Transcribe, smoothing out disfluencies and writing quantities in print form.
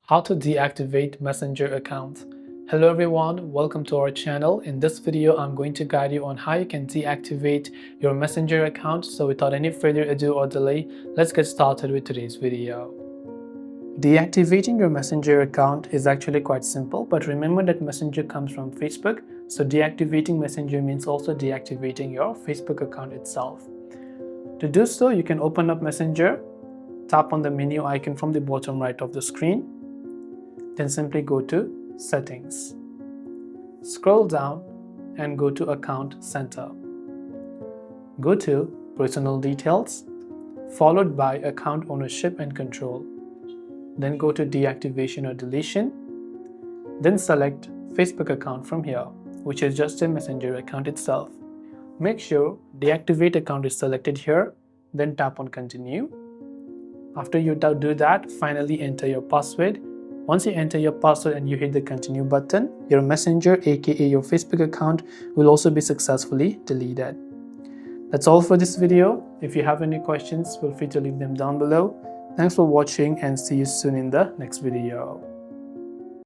How to deactivate Messenger account. Hello everyone, welcome to our channel. In this video, I'm going to guide you on how you can deactivate your Messenger account. So without any further ado or delay, let's get started with today's video. Deactivating your Messenger account is actually quite simple, but remember that Messenger comes from Facebook. So deactivating Messenger means also deactivating your Facebook account itself. To do so, you can open up Messenger, tap on the menu icon from the bottom right of the screen, then simply go to Settings. Scroll down and go to Account Center. Go to Personal Details, followed by Account Ownership and Control. Then go to Deactivation or Deletion. Then select Facebook account from here, which is just a Messenger account itself. Make sure Deactivate account is selected here, then tap on Continue. After you do that, finally enter your password. Once you enter your password and you hit the continue button, your Messenger aka your Facebook account will also be successfully deleted. That's all for this video. If you have any questions, feel free to leave them down below. Thanks for watching and see you soon in the next video.